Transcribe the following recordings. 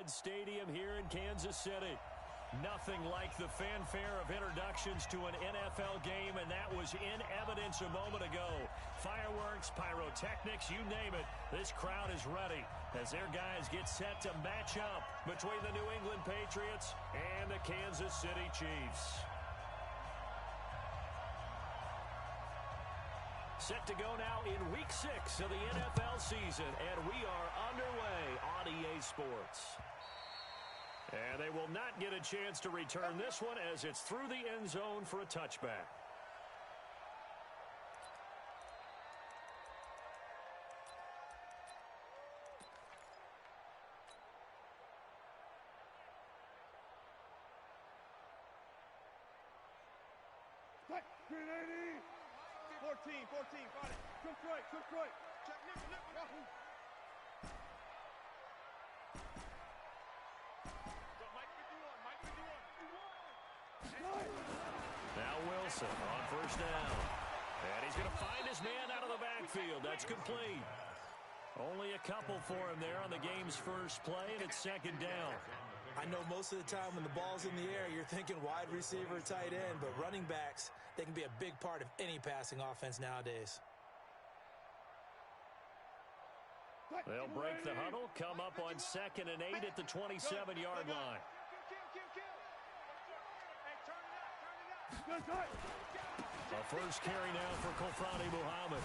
Arrowhead Stadium here in Kansas City. Nothing like the fanfare of introductions to an NFL game, and that was in evidence a moment ago. Fireworks, pyrotechnics, you name it. This crowd is ready as their guys get set to match up between the New England Patriots and the Kansas City Chiefs. Set to go now in Week 6 of the NFL season, and we are underway on EA Sports. And they will not get a chance to return this one as it's through the end zone for a touchback. Green 80. 14, got it. Cook right. Check, Yahoo. Now Wilson on first down. And he's going to find his man out of the backfield. That's complete. Only a couple for him there on the game's first play, and it's second down. I know most of the time when the ball's in the air, you're thinking wide receiver, tight end, but running backs, they can be a big part of any passing offense nowadays. They'll break the huddle, come up on 2nd and 8 at the 27-yard line. A first carry now for Khalfani Muhammad.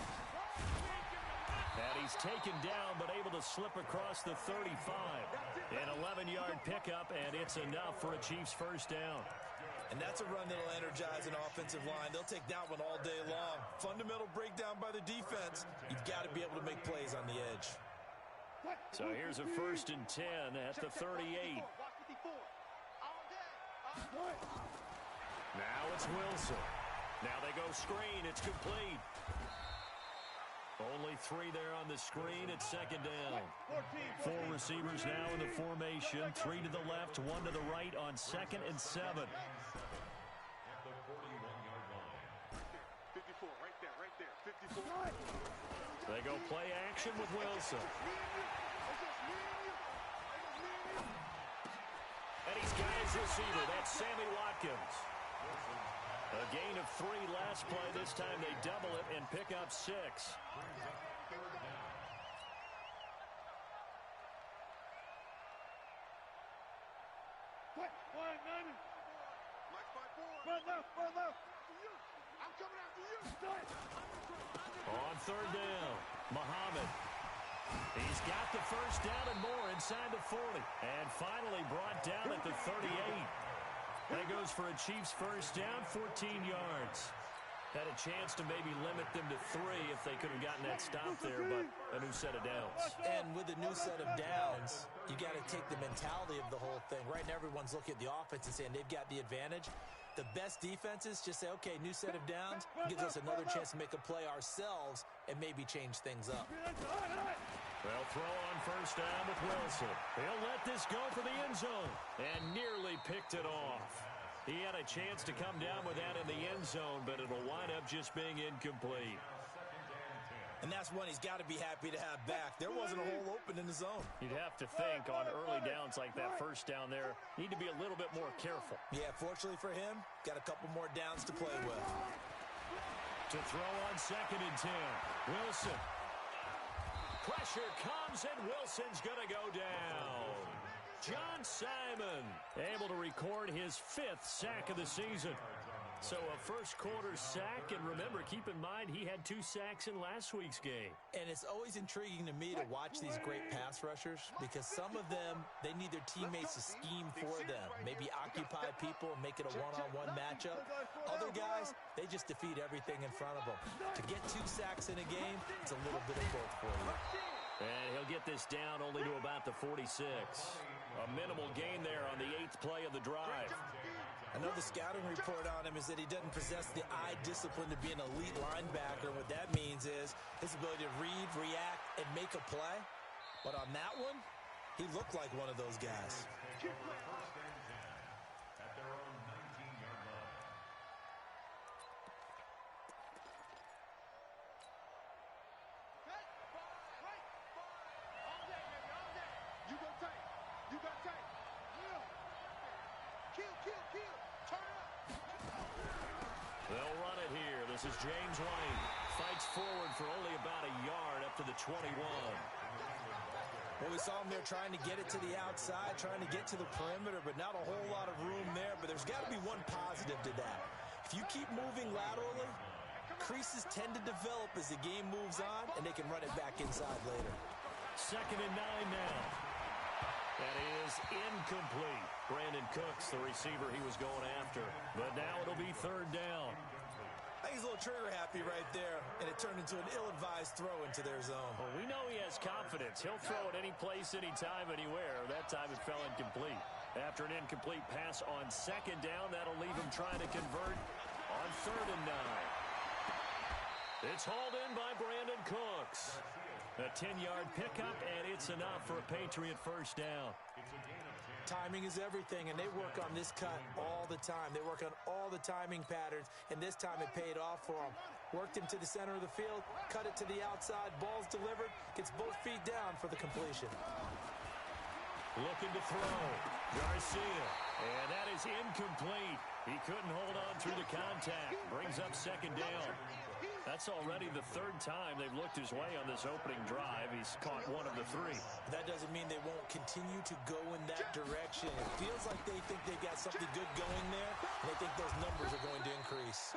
And he's taken down but able to slip across the 35. An 11-yard pickup, and it's enough for a Chiefs first down. And that's a run that'll energize an offensive line. They'll take that one all day long. Fundamental breakdown by the defense. You've got to be able to make plays on the edge. So here's a 1st and 10 at the 38. Now it's Wilson. Now they go screen. It's complete. Only 3 there on the screen at second down. 4 receivers now in the formation. 3 to the left, 1 to the right on 2nd and 7. 54, right there, 54. They go play action with Wilson. And he's got his receiver. That's Sammy Watkins. A gain of 3 last play. This time they double it and pick up 6. I'm coming after you. On 3rd down, Muhammad. He's got the first down and more inside the 40. And finally brought down at the 38. That goes for a Chiefs first down, 14 yards. Had a chance to maybe limit them to 3 if they could have gotten that stop there, but a new set of downs. And with a new set of downs, you got to take the mentality of the whole thing. Right now, everyone's looking at the offense and saying they've got the advantage. The best defenses just say, okay, new set of downs, gives us another chance to make a play ourselves and maybe change things up. They'll throw on first down with Wilson. He'll let this go for the end zone and nearly picked it off. He had a chance to come down with that in the end zone, but it'll wind up just being incomplete. And that's one he's got to be happy to have back. There wasn't a hole open in the zone. You'd have to think on early downs like that first down there, need to be a little bit more careful. Yeah, fortunately for him, got a couple more downs to play with. To throw on 2nd and 10, Wilson. Pressure comes, and Wilson's going to go down. John Simon able to record his 5th sack of the season. So a first quarter sack, and remember, keep in mind he had 2 sacks in last week's game. And it's always intriguing to me to watch these great pass rushers because some of them, they need their teammates to scheme for them. Maybe occupy people and make it a one-on-one matchup. Other guys, they just defeat everything in front of them. To get 2 sacks in a game, it's a little bit of both for you. And he'll get this down only to about the 46. A minimal gain there on the 8th play of the drive. I know the scouting report on him is that he doesn't possess the eye discipline to be an elite linebacker. What that means is his ability to read, react, and make a play. But on that one, he looked like one of those guys. At their own 19-yard line. You go tight. This is James White. Fights forward for only about a yard up to the 21. Well, we saw him there trying to get it to the outside, trying to get to the perimeter, but not a whole lot of room there. But there's got to be one positive to that. If you keep moving laterally, creases tend to develop as the game moves on, and they can run it back inside later. 2nd and 9 now. That is incomplete. Brandon Cooks, the receiver he was going after. But now it'll be 3rd down. I think he's a little trigger happy right there, and it turned into an ill-advised throw into their zone. Well, we know he has confidence. He'll throw it any place, anytime, anywhere. That time it fell incomplete. After an incomplete pass on 2nd down, that'll leave him trying to convert on 3rd and 9. It's hauled in by Brandon Cooks. A 10-yard pickup, and it's enough for a Patriot 1st down. Timing is everything, and they work on this cut all the time. They work on all the timing patterns, and this time it paid off for them. Worked him to the center of the field, cut it to the outside, ball's delivered, gets both feet down for the completion. Looking to throw. Garcia, and that is incomplete. He couldn't hold on through the contact. Brings up 2nd down. That's already the 3rd time they've looked his way on this opening drive. He's caught 1 of the 3. That doesn't mean they won't continue to go in that direction. It feels like they think they've got something good going there, and they think those numbers are going to increase.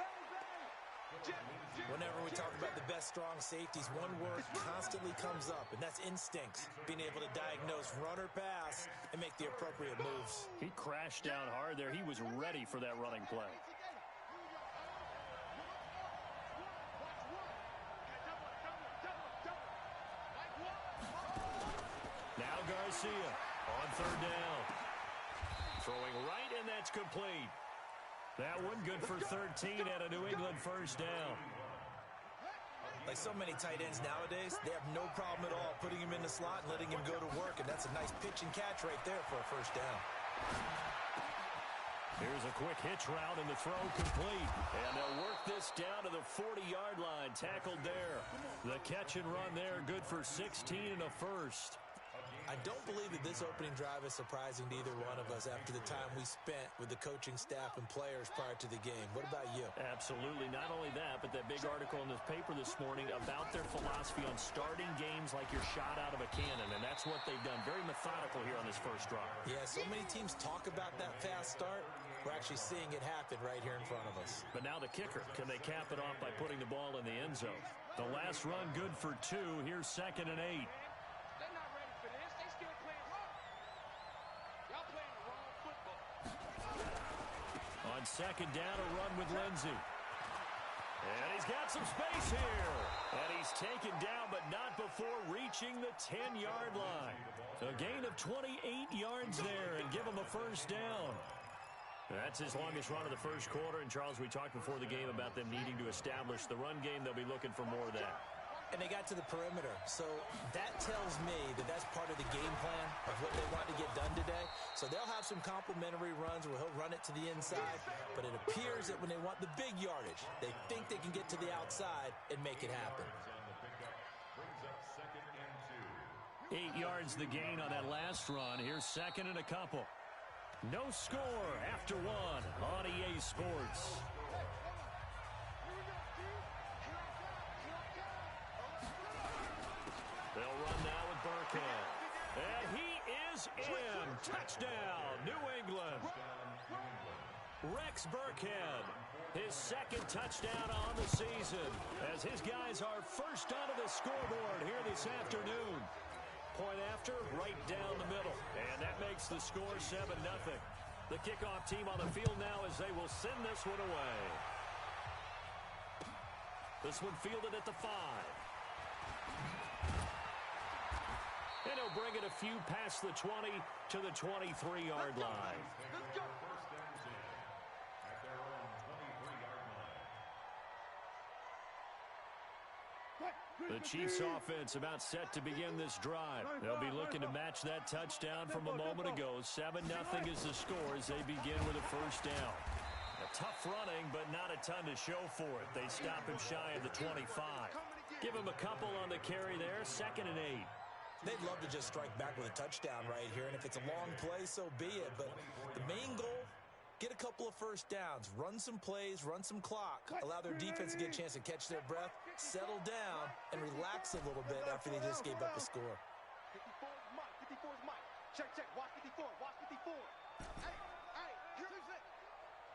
Whenever we talk about the best strong safeties, one word constantly comes up, and that's instincts. Being able to diagnose run or pass and make the appropriate moves. He crashed down hard there. He was ready for that running play. Now Garcia on 3rd down. Throwing right, and that's complete. That one good for 13 at a New England 1st down. Like so many tight ends nowadays, they have no problem at all putting him in the slot and letting him go to work, and that's a nice pitch and catch right there for a 1st down. Here's a quick hitch route, and the throw complete. And they'll work this down to the 40-yard line. Tackled there. The catch and run there, good for 16 and a 1st. I don't believe that this opening drive is surprising to either one of us after the time we spent with the coaching staff and players prior to the game. What about you? Absolutely. Not only that, but that big article in the paper this morning about their philosophy on starting games like you're shot out of a cannon, and that's what they've done. Very methodical here on this 1st drive. Yeah, so many teams talk about that fast start. We're actually seeing it happen right here in front of us. But now the kicker. Can they cap it off by putting the ball in the end zone? The last run good for 2. Here's 2nd and 8. On 2nd down, a run with Lindsey. And he's got some space here. And he's taken down, but not before reaching the 10-yard line. A gain of 28 yards there and give him a 1st down. That's his longest run of the 1st quarter. And, Charles, we talked before the game about them needing to establish the run game. They'll be looking for more of that. And they got to the perimeter. So that tells me that that's part of the game plan of what they want to get done today. So they'll have some complimentary runs where he'll run it to the inside. But it appears that when they want the big yardage, they think they can get to the outside and make it happen. 8 yards the gain on that last run. Here's 2nd and a couple. No score after 1 on EA Sports. They'll run now with Burkhead. And he is in. Touchdown, New England. Rex Burkhead, his 2nd touchdown on the season, as his guys are first onto the scoreboard here this afternoon. Point after, right down the middle. And that makes the score 7-0. The kickoff team on the field now as they will send this one away. This one fielded at the 5. And he'll bring it a few past the 20 to the 23-yard line. The Chiefs offense about set to begin this drive. They'll be looking to match that touchdown from a moment ago. 7-0 is the score as they begin with a 1st down. A tough running, but not a ton to show for it. They stop him shy of the 25. Give him a couple on the carry there. 2nd and 8. They'd love to just strike back with a touchdown right here, and if it's a long play, so be it. But the main goal get a couple of first downs, run some plays, run some clock, allow their defense to get a chance to catch their breath, settle down, and relax a little bit after they just gave up a score. 54 is Mike. 54 is Mike. Check, check. Watch 54. Watch 54. Hey, hey, here I come.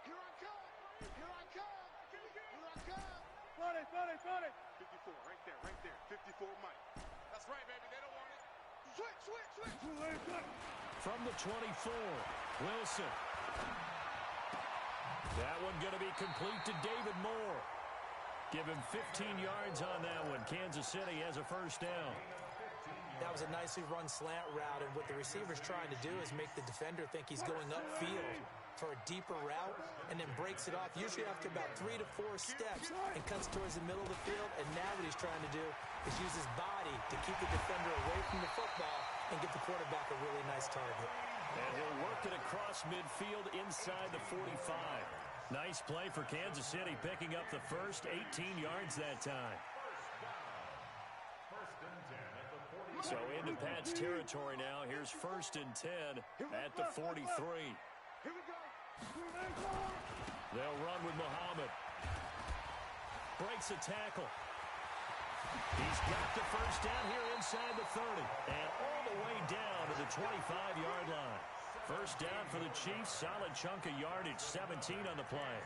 Here I come. Here I come. 40. 54, right there. 54, Mike. That's right, baby. They don't want it. Switch. From the 24, Wilson. That one going to be complete to David Moore. Give him 15 yards on that one. Kansas City has a first down. That was a nicely run slant route, and what the receiver's trying to do is make the defender think he's going upfield for a deeper route, and then breaks it off, usually after about 3 to 4 steps, and cuts towards the middle of the field. And now what he's trying to do is use his body to keep the defender away from the football and get the quarterback a really nice target. And he'll work it across midfield inside the 45. Nice play for Kansas City, picking up the first 18 yards that time. So into Pat's territory now. Here's 1st and 10 at the 43. Here we go. They'll run with Muhammad. Breaks a tackle. He's got the first down here inside the 30. And all the way down to the 25-yard line. First down for the Chiefs. Solid chunk of yardage. 17 on the play.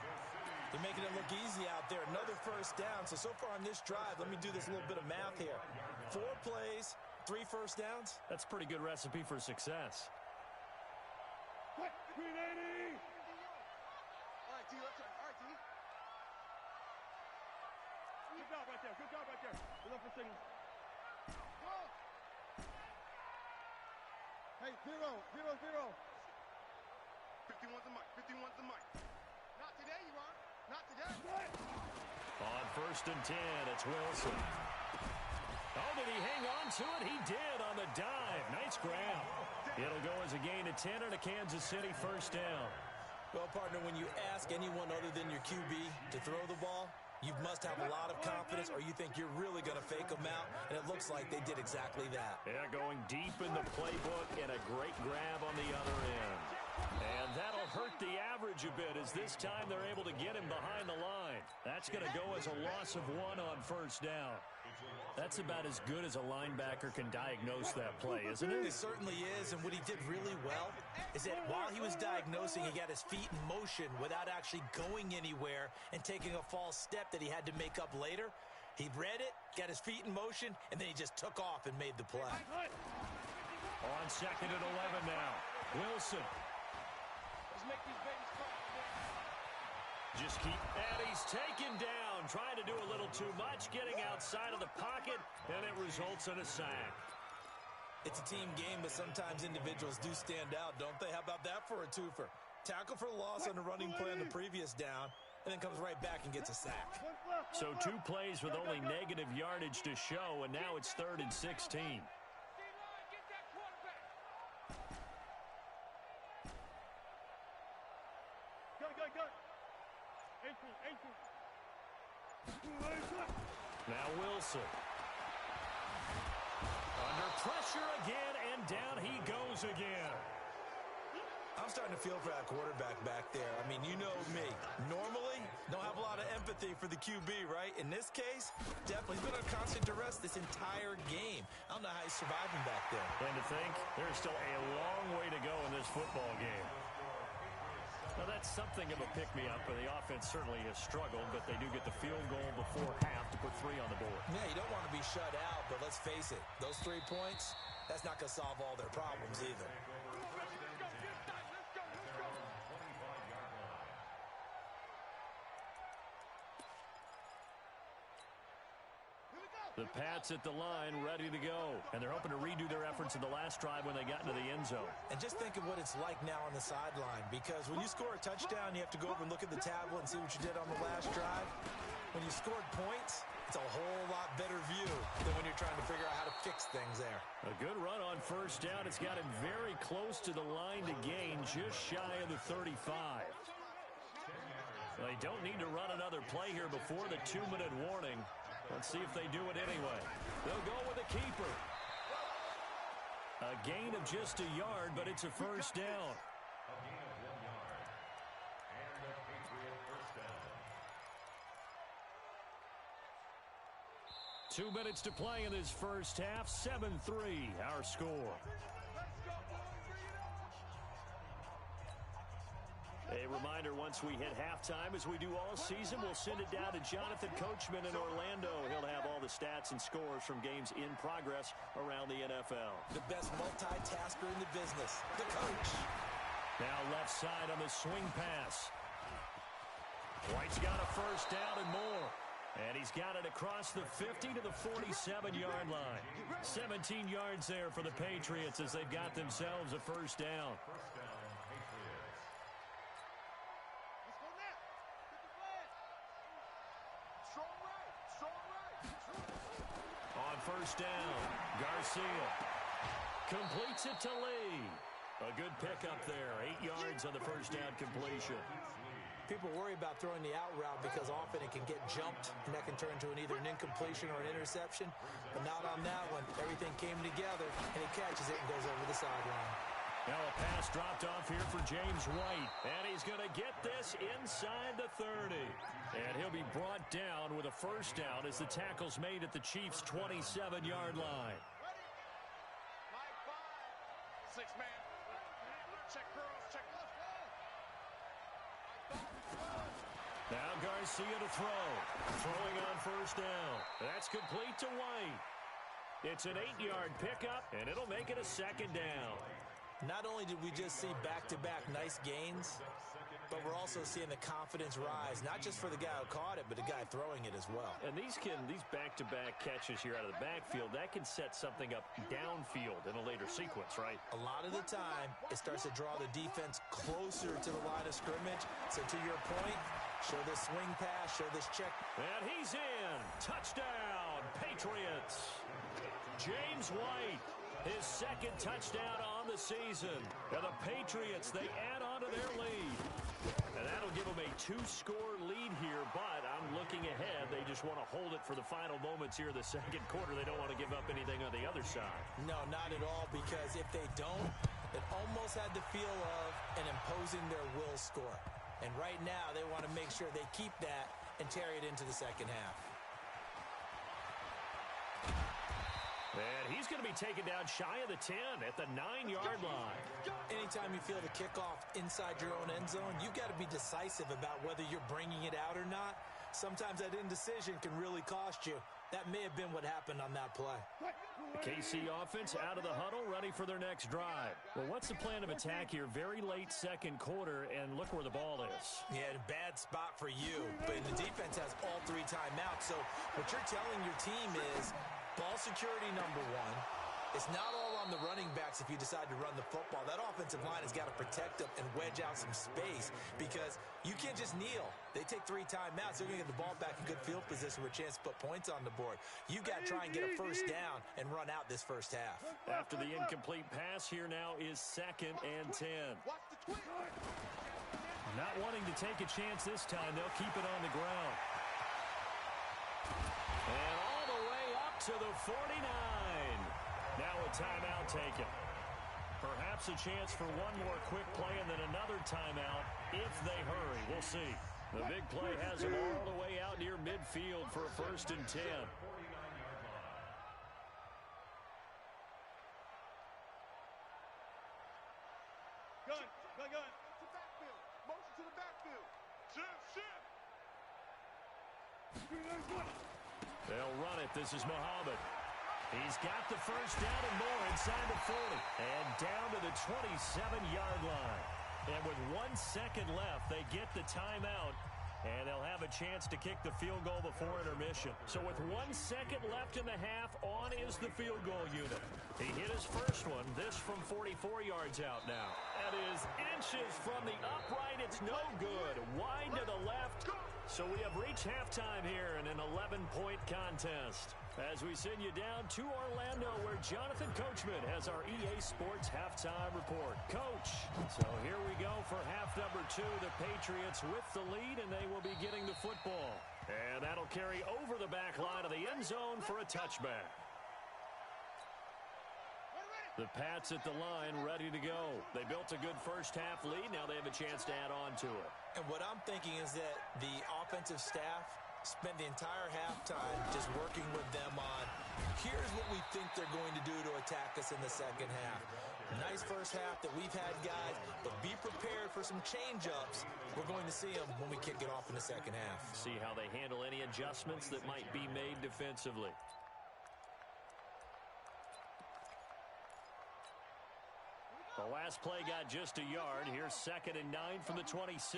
They're making it look easy out there. Another first down. So far on this drive, let me do this little bit of math here. 4 plays, 3 first downs. That's a pretty good recipe for success. Quick, 380. All right, D, let's go. All right, D. Good job right there. Good luck for signals. Go. Hey, 0. 51's the mic. Not today, you are. Not today. On 1st and 10, it's Wilson. Oh, did he hang on to it? He did on the dive. Nice grab. It'll go as a gain of 10 and a Kansas City first down. Well, partner, when you ask anyone other than your QB to throw the ball, you must have a lot of confidence, or you think you're really going to fake them out, and it looks like they did exactly that. Yeah, going deep in the playbook and a great grab on the other end. And that'll hurt the average a bit, as this time they're able to get him behind the line. That's going to go as a loss of 1 on first down. That's about as good as a linebacker can diagnose that play, isn't it? It certainly is, and what he did really well is that while he was diagnosing, he got his feet in motion without actually going anywhere and taking a false step that he had to make up later. He read it, got his feet in motion, and then he just took off and made the play. On 2nd and 11 now, Wilson. Let's make these babies cry. Just keep, and he's taken down, trying to do a little too much, getting outside of the pocket, and it results in a sack. It's a team game, but sometimes individuals do stand out, don't they? How about that for a twofer? Tackle for loss on the running play on the previous down, and then comes right back and gets a sack. So 2 plays with only negative yardage to show, and now it's 3rd and 16. Go. Now Wilson. Under pressure again, and down he goes again. I'm starting to feel for that quarterback back there. I mean, you know me. Normally, don't have a lot of empathy for the QB, right? In this case, definitely. He's been under constant duress this entire game. I don't know how he's surviving back there. And to think, there's still a long way to go in this football game. Now, that's something of a pick-me-up, and the offense certainly has struggled, but they do get the field goal before half to put 3 on the board. Yeah, you don't want to be shut out, but let's face it, those 3 points, that's not going to solve all their problems either. The Pats at the line, ready to go. And they're hoping to redo their efforts in the last drive when they got into the end zone. And just think of what it's like now on the sideline, because when you score a touchdown, you have to go over and look at the tablet and see what you did on the last drive. When you scored points, it's a whole lot better view than when you're trying to figure out how to fix things there. A good run on first down. It's got him very close to the line to gain, just shy of the 35. They don't need to run another play here before the 2-minute warning. Let's see if they do it anyway. They'll go with the keeper. A gain of just a yard, but it's a first down. 2 minutes to play in this first half. 7-3 our score. A reminder, once we hit halftime, as we do all season, we'll send it down to Jonathan Coachman in Orlando. He'll have all the stats and scores from games in progress around the NFL. The best multitasker in the business, the coach. Now left side on the swing pass. White's got a first down and more. And he's got it across the 50 to the 47-yard line. 17 yards there for the Patriots as they've got themselves a first down. On first down, Garcia completes it to Lee. A good pickup there. 8 yards on the first down completion. People worry about throwing the out route because often it can get jumped, and that can turn into either an incompletion or an interception. But not on that one. Everything came together, and he catches it and goes over the sideline. Now a pass dropped off here for James White. And he's going to get this inside the 30. And he'll be brought down with a first down as the tackle's made at the Chiefs' 27-yard line. Six-man. Check girls, check left. Now Garcia to throw. Throwing on first down. That's complete to White. It's an 8-yard pickup, and it'll make it a second down. Not only did we just see back-to-back nice gains, but we're also seeing the confidence rise, not just for the guy who caught it, but the guy throwing it as well. And these back-to-back catches here out of the backfield, that can set something up downfield in a later sequence, right? A lot of the time, it starts to draw the defense closer to the line of scrimmage. So to your point, show this swing pass, show this check. And he's in. Touchdown, Patriots. James White, his second touchdown on the season. And the Patriots, they add on to their lead. And that'll give them a 2-score lead here, but I'm looking ahead. They just want to hold it for the final moments here in the second quarter. They don't want to give up anything on the other side. No, not at all, because if they don't, it almost had the feel of an imposing their will score. And right now, they want to make sure they keep that and carry it into the second half. And he's going to be taken down shy of the 10 at the 9-yard line. Anytime you feel the kickoff inside your own end zone, you've got to be decisive about whether you're bringing it out or not. Sometimes that indecision can really cost you. That may have been what happened on that play. The KC offense out of the huddle, ready for their next drive. Well, what's the plan of attack here? Very late second quarter, and look where the ball is. Yeah, a bad spot for you, but the defense has all 3 timeouts. So what you're telling your team is ball security number 1. It's not all on the running backs if you decide to run the football. That offensive line has got to protect them and wedge out some space because you can't just kneel. They take 3 timeouts. They're going to get the ball back in good field position with a chance to put points on the board. You got to try and get a first down and run out this first half. After the incomplete pass, here now is 2nd and 10. Not wanting to take a chance this time, they'll keep it on the ground. And all the way up to the 49. Now a timeout taken. Perhaps a chance for one more quick play and then another timeout if they hurry. We'll see. The big play has them all the way out near midfield for a 1st and 10. Gun. To backfield. Motion to the backfield. Shift. They'll run it. This is Muhammad. He's got the first down and more inside the 40. And down to the 27-yard line. And with 1 second left, they get the timeout. And they'll have a chance to kick the field goal before intermission. So with 1 second left in the half, on is the field goal unit. He hit his first one, this from 44 yards out now. That is inches from the upright. It's no good. Wide to the left. So we have reached halftime here in an 11-point contest. As we send you down to Orlando, where Jonathan Coachman has our EA Sports halftime report. Coach, so here we go for half number 2. The Patriots with the lead, and they will be getting the football. And that'll carry over the back line of the end zone for a touchback. The Pats at the line, ready to go. They built a good first half lead. Now they have a chance to add on to it. And what I'm thinking is that the offensive staff Spend the entire halftime just working with them on, here's what we think they're going to do to attack us in the second half. Nice first half that we've had, guys, but be prepared for some change-ups. We're going to see them when we kick it off in the second half. See how they handle any adjustments that might be made defensively. The last play got just a yard. Here's 2nd and 9 from the 26.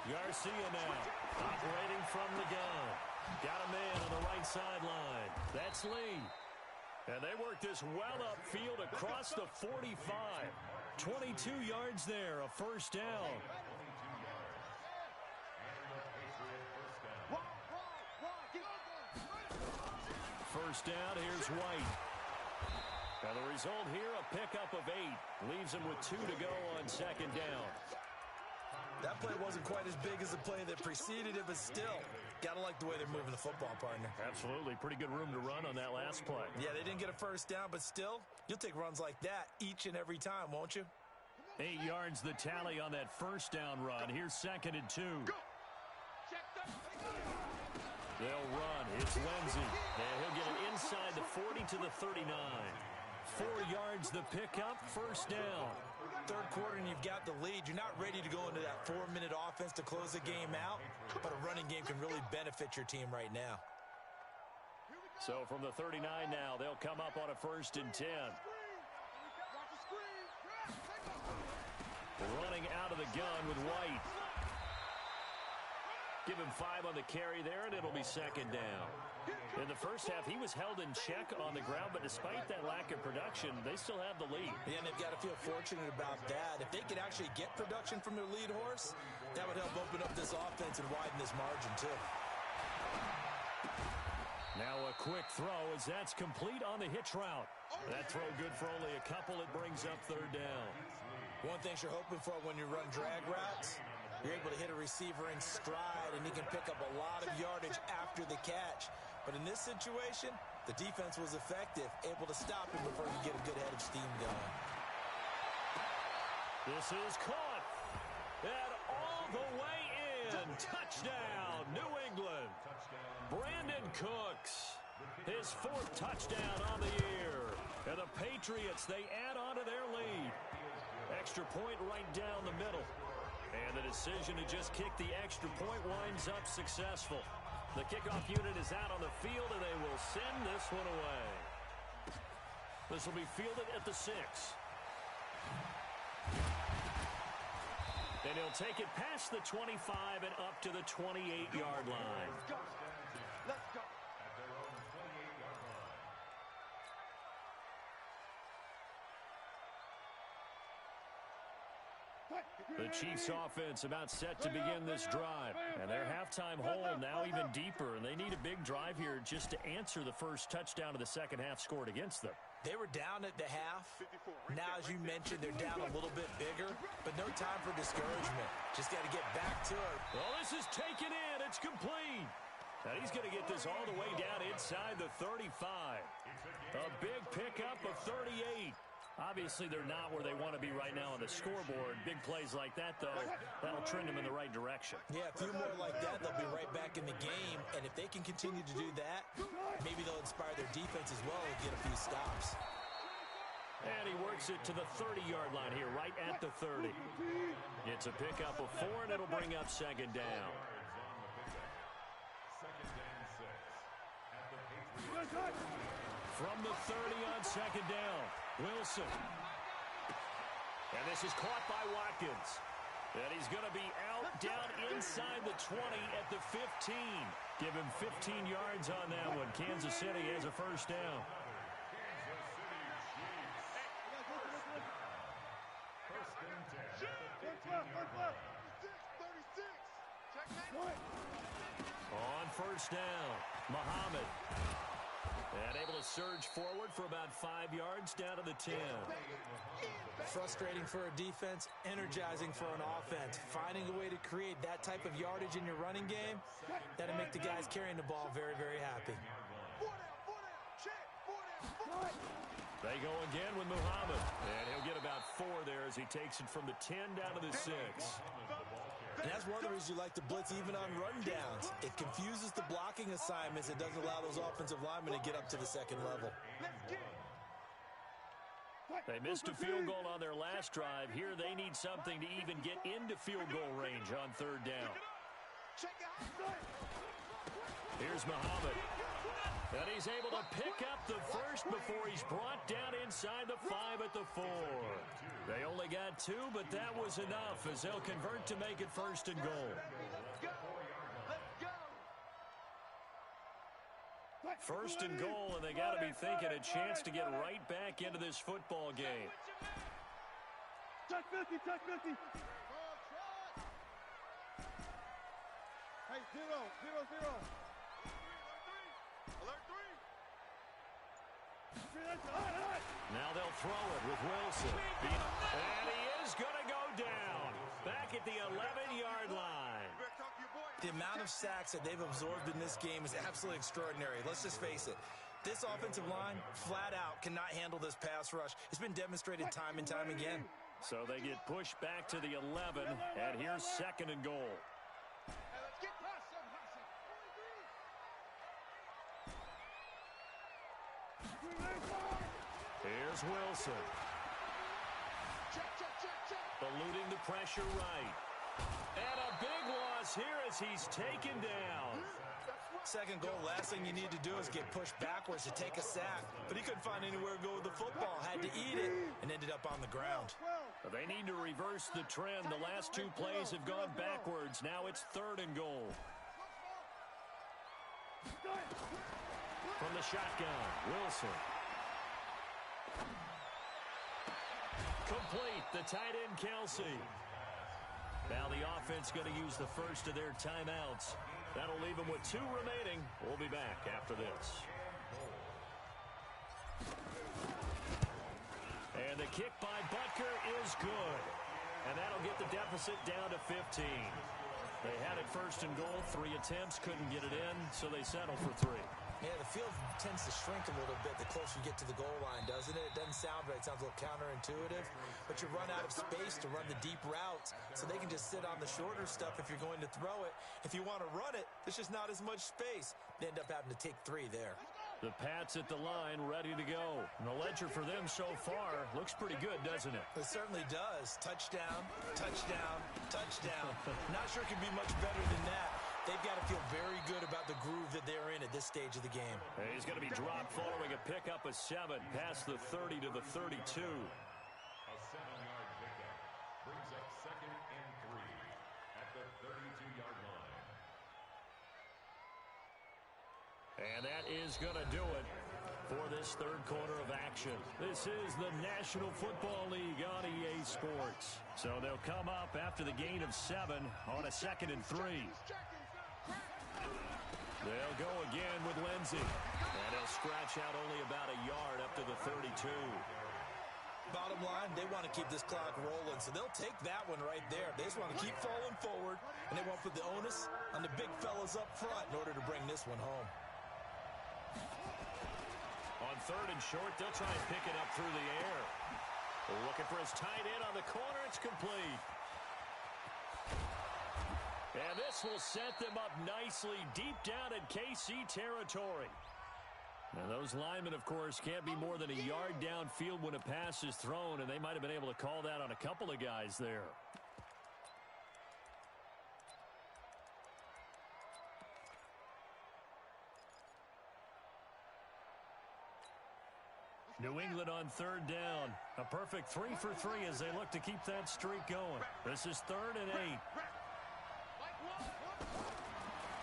Garcia now, operating from the gun. Got a man on the right sideline. That's Lee. And they work this well upfield across the 45. 22 yards there, a first down. First down, here's White. Now the result here, a pickup of 8. Leaves him with 2 to go on 2nd down. That play wasn't quite as big as the play that preceded it, but still, gotta like the way they're moving the football, partner. Absolutely. Pretty good room to run on that last play. Yeah, they didn't get a first down, but still, you'll take runs like that each and every time, won't you? 8 yards the tally on that first down run. Here's 2nd and 2. They'll run. It's Lindsey. And he'll get it inside the 40 to the 39. 4 yards the pickup, first down. Third quarter and you've got the lead. You're not ready to go into that 4-minute offense to close the game out, but a running game can really benefit your team right now. So from the 39 now, they'll come up on a 1st and 10. Running out of the gun with White. Give him 5 on the carry there, and it'll be 2nd down. In the first half, he was held in check on the ground, but despite that lack of production, they still have the lead. Yeah, and they've got to feel fortunate about that. If they could actually get production from their lead horse, that would help open up this offense and widen this margin, too. Now a quick throw as that's complete on the hitch route. That throw good for only a couple. It brings up 3rd down. One thing you're hoping for when you run drag routes, you're able to hit a receiver in stride, and he can pick up a lot of yardage after the catch. But in this situation, the defense was effective, able to stop him before he get a good head of steam going. This is caught. And all the way in. Touchdown, New England. Brandon Cooks. His 4th touchdown on the year. And the Patriots, they add on to their lead. Extra point right down the middle. And the decision to just kick the extra point winds up successful. The kickoff unit is out on the field, and they will send this one away. This will be fielded at the 6. And he'll take it past the 25 and up to the 28-yard line. Let's go. The Chiefs offense about set to begin this drive. And their halftime hole now even deeper. And they need a big drive here just to answer the first touchdown of the second half scored against them. They were down at the half. Now, as you mentioned, they're down a little bit bigger, but no time for discouragement. Just got to get back to it. Well, this is taken in. It's complete. Now he's going to get this all the way down inside the 35. A big pickup of 38. Obviously, they're not where they want to be right now on the scoreboard. Big plays like that, though, that'll trend them in the right direction. Yeah, a few more like that, they'll be right back in the game. And if they can continue to do that, maybe they'll inspire their defense as well and get a few stops. And he works it to the 30-yard line here, right at the 30. It's a pickup of 4, and it'll bring up 2nd down. From the 30 on 2nd down, Wilson. And this is caught by Watkins. And he's going to be out down inside the 20 at the 15. Give him 15 yards on that one. Kansas City has a first down. On first down, Muhammad. And able to surge forward for about 5 yards down to the 10. Frustrating for a defense, energizing for an offense. Finding a way to create that type of yardage in your running game, that'll make the guys carrying the ball very, very happy. They go again with Muhammad. And he'll get about 4 there as he takes it from the 10 down to the 6. And that's one of the reasons you like to blitz even on run downs. It confuses the blocking assignments. It doesn't allow those offensive linemen to get up to the second level. They missed a field goal on their last drive. Here they need something to even get into field goal range on 3rd down. Here's Muhammad. And he's able to pick up the first before he's brought down inside the 5 at the 4. They only got 2, but that was enough as they'll convert to make it 1st and goal. First and goal, and they got to be thinking a chance to get right back into this football game. Check 50, check 50. Hey, 0, 0, 0. Alert 3. Now they'll throw it with Wilson. And he is going to go down. Back at the 11-yard line. The amount of sacks that they've absorbed in this game is absolutely extraordinary. Let's just face it. This offensive line, flat out, cannot handle this pass rush. It's been demonstrated time and time again. So they get pushed back to the 11, and here's 2nd and goal. Here's Wilson. Eluding the pressure right. And a big loss here as he's taken down. 2nd goal, last thing you need to do is get pushed backwards to take a sack. But he couldn't find anywhere to go with the football, had to eat it, and ended up on the ground. They need to reverse the trend. The last 2 plays have gone backwards. Now it's 3rd and goal. From the shotgun, Wilson. Complete, the tight end, Kelsey. Now the offense going to use the first of their timeouts. That'll leave them with 2 remaining. We'll be back after this. And the kick by Butker is good. And that'll get the deficit down to 15. They had it 1st and goal, 3 attempts, couldn't get it in, so they settle for 3. Yeah, the field tends to shrink a little bit the closer you get to the goal line, doesn't it? It doesn't sound right. It sounds a little counterintuitive. But you run out of space to run the deep routes, so they can just sit on the shorter stuff if you're going to throw it. If you want to run it, there's just not as much space. They end up having to take 3 there. The Pats at the line, ready to go. And the ledger for them so far looks pretty good, doesn't it? It certainly does. Touchdown, touchdown, touchdown. Not sure it could be much better than that. They've got to feel very good about the groove that they're in at this stage of the game. And he's going to be dropped following a pickup of 7 past the 30 to the 32. A 7-yard pickup brings up 2nd and 3 at the 32-yard line. And that is going to do it for this 3rd quarter of action. This is the National Football League on EA Sports. So they'll come up after the gain of 7 on a 2nd and 3. They'll go again with Lindsey. And he'll scratch out only about a yard up to the 32. Bottom line, they want to keep this clock rolling, so they'll take that one right there. They just want to keep falling forward, and they want to put the onus on the big fellas up front in order to bring this one home. On 3rd and short, they'll try and pick it up through the air. Looking for his tight end on the corner. It's complete. And this will set them up nicely deep down in KC territory. And those linemen, of course, can't be more than a yard downfield when a pass is thrown, and they might have been able to call that on a couple of guys there. New England on 3rd down. A perfect 3 for 3 as they look to keep that streak going. This is 3rd and 8.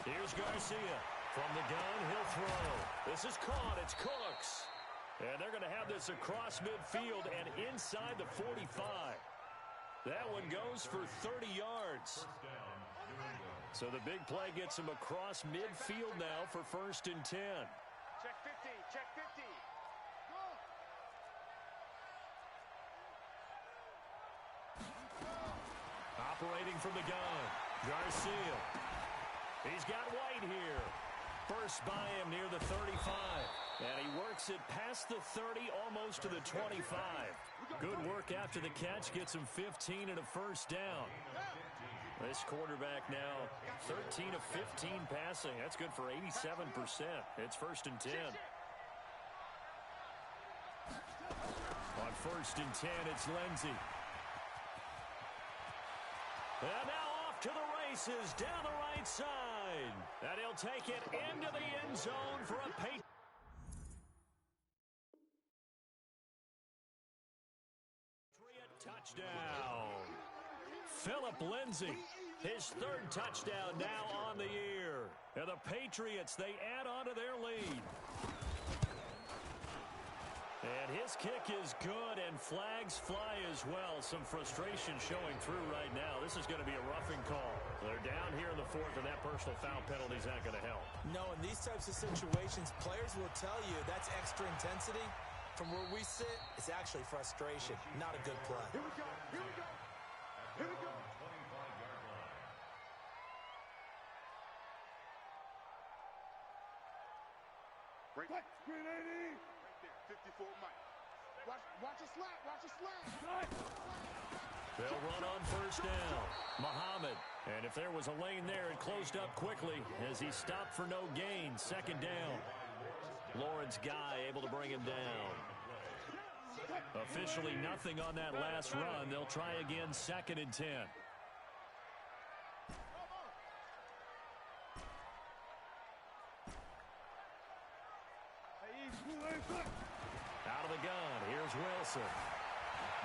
Here's Garcia. From the gun, he'll throw. This is caught. It's Cooks. And they're going to have this across midfield and inside the 45. That one goes for 30 yards. So the big play gets him across midfield now for 1st and 10. Check 50, check 50. Operating from the gun, Garcia. He's got White here. First by him near the 35. And he works it past the 30, almost to the 25. Good work after the catch. Gets him 15 and a first down. This quarterback now 13 of 15 passing. That's good for 87%. It's 1st and 10. On 1st and 10, it's Lindsey. And now off to the races down the right side. And he'll take it into the end zone for a Patriot touchdown. Philip Lindsey, his 3rd touchdown now on the year. And the Patriots, they add on to their lead. And his kick is good, and flags fly as well. Some frustration showing through right now. This is going to be a roughing call. They're down here in the 4th, and that personal foul penalty is not going to help. No, in these types of situations, players will tell you that's extra intensity. From where we sit, it's actually frustration, not a good play. Here we go. Here we go. Here we go. 25-yard line. Break. Screen 80. Right there. 54 Mike. Watch a slant. Watch a slant. They'll run on 1st down. Muhammad. And if there was a lane there, it closed up quickly as he stopped for no gain. 2nd down. Lawrence Guy able to bring him down. Officially nothing on that last run. They'll try again 2nd and 10. Out of the gun. Here's Wilson.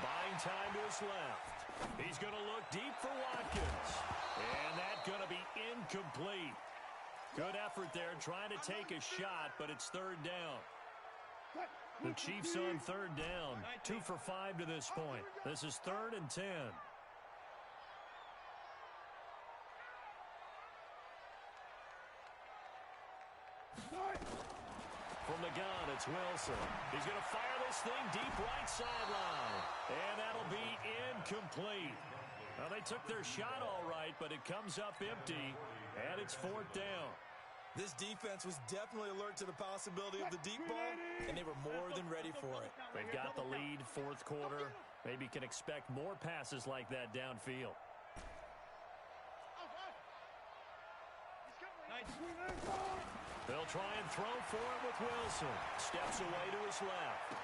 Buying time to his left. He's going to look deep for Watkins. And that's going to be incomplete. Good effort there trying to take a shot, but it's 3rd down. The Chiefs on 3rd down. 2 for 5 to this point. This is 3rd and 10. From the gun, it's Wilson. He's going to fire this thing deep right sideline. And that'll be incomplete. Well, they took their shot all right, but it comes up empty, and it's 4th down. This defense was definitely alert to the possibility of the deep ball, and they were more than ready for it. They've got the lead, 4th quarter. Maybe can expect more passes like that downfield. They'll try and throw for it with Wilson. Steps away to his left.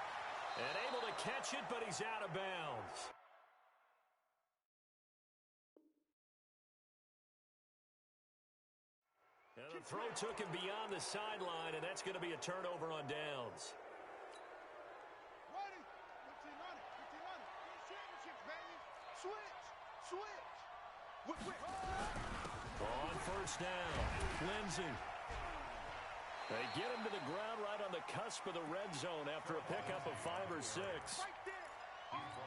And able to catch it, but he's out of bounds. And the throw took him beyond the sideline, and that's going to be a turnover on downs. Ready. 15 on it. 15 on it. Championships, baby. Switch. Whip. On 1st down, Lindsey. They get him to the ground right on the cusp of the red zone after a pickup of 5 or 6.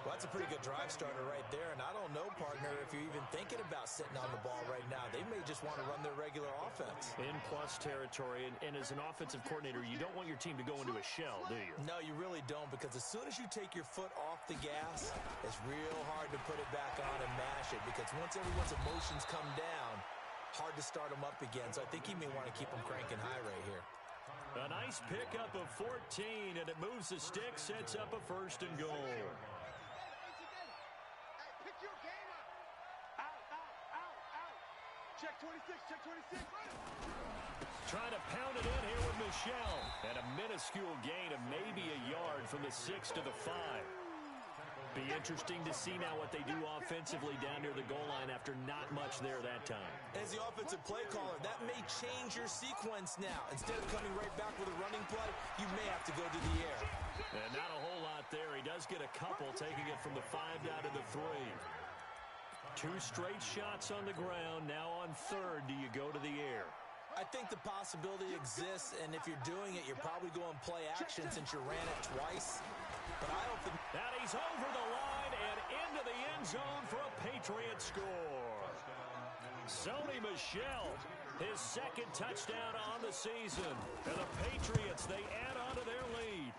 Well, that's a pretty good drive starter right there, and I don't know, partner, if you're even thinking about sitting on the ball right now. They may just want to run their regular offense. In plus territory, and as an offensive coordinator, you don't want your team to go into a shell, do you? No, you really don't, because as soon as you take your foot off the gas, it's real hard to put it back on and mash it, because once everyone's emotions come down, hard to start them up again. So I think he may want to keep them cranking high right here. A nice pickup of 14, and it moves the stick, sets up a 1st and goal. Check 26. Trying to pound it in here with Michelle. And a minuscule gain of maybe a yard from the 6 to the 5. Be interesting to see now what they do offensively down near the goal line after not much there that time. As the offensive play caller, that may change your sequence now. Instead of coming right back with a running play, you may have to go to the air. And not a whole lot there. He does get a couple, taking it from the 5 down to the 3. 2 straight shots on the ground. Now on 3rd, do you go to the air? I think the possibility exists, and if you're doing it, you're probably going play action since you ran it twice. But I don't think... And he's over the line and into the end zone for a Patriot score. Sony Michel, his 2nd touchdown on the season. And the Patriots, they add on to their lead.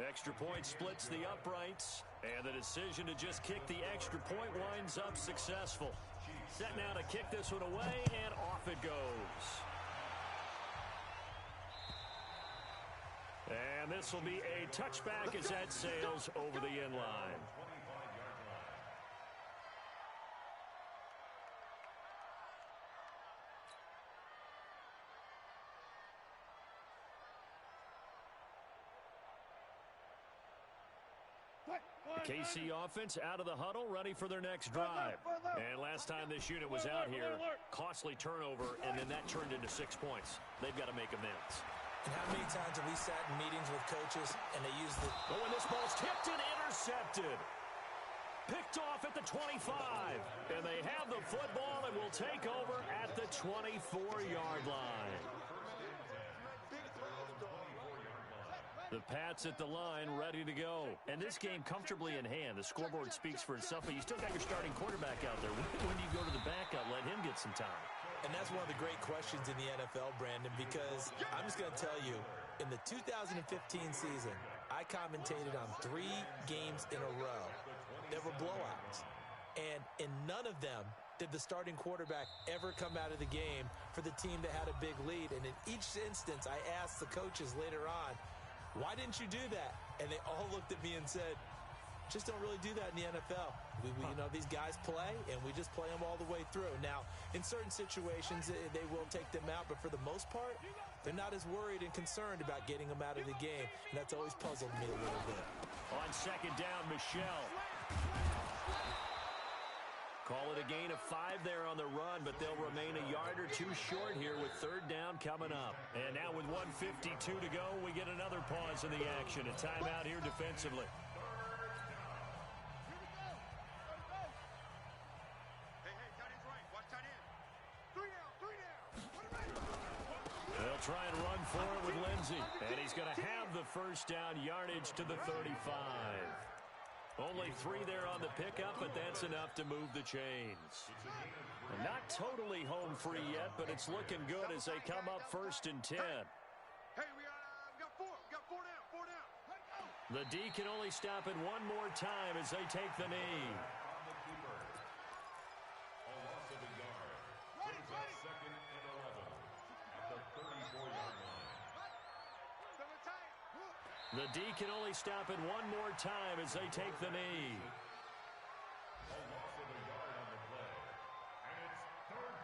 Extra point splits the uprights, and the decision to just kick the extra point winds up successful. Set now to kick this one away, and off it goes. And this will be a touchback as that sails over the end line. The KC offense out of the huddle, ready for their next drive. And last time this unit was out here, costly turnover, and then that turned into 6 points. They've got to make amends. And how many times have we sat in meetings with coaches and they use the... Oh, and this ball's tipped and intercepted. Picked off at the 25. And they have the football and will take over at the 24-yard line. The Pats at the line, ready to go. And this game comfortably in hand. The scoreboard speaks for itself, but you still got your starting quarterback out there. When do you go to the backup, let him get some time? And that's one of the great questions in the NFL, Brandon, because I'm just going to tell you, in the 2015 season, I commentated on 3 games in a row that were blowouts. And in none of them did the starting quarterback ever come out of the game for the team that had a big lead. And in each instance, I asked the coaches later on, why didn't you do that? And they all looked at me and said, just don't really do that in the NFL. You know, these guys play, and we just play them all the way through. Now, in certain situations, they will take them out, but for the most part, they're not as worried and concerned about getting them out of the game, and that's always puzzled me a little bit. On second down, Michelle. Call it a gain of 5 there on the run, but they'll remain a yard or 2 short here with third down coming up. And now with 1:52 to go, we get another pause in the action. A timeout here defensively. They'll try and run for it with Lindsay. And he's going to have the first down yardage to the 35. Only 3 there on the pickup, but that's enough to move the chains. Not totally home free yet, but it's looking good as they come up first and 10. Hey, we got 4. We got 4 down. 4 down. The D can only stop it one more time as they take the knee. The D can only stop it one more time as they take the knee. A loss of a yard on the play. And it's third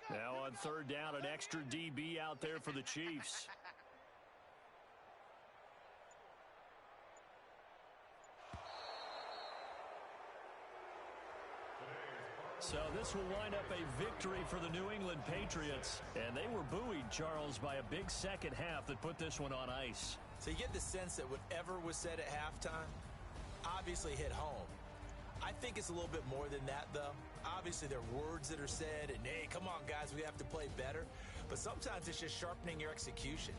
down. Now on third down, an extra DB out there for the Chiefs. So this will wind up a victory for the New England Patriots. And they were buoyed, Charles, by a big second half that put this one on ice. So you get the sense that whatever was said at halftime obviously hit home. I think it's a little bit more than that, though. Obviously, there are words that are said, and, hey, come on, guys, we have to play better. But sometimes it's just sharpening your execution.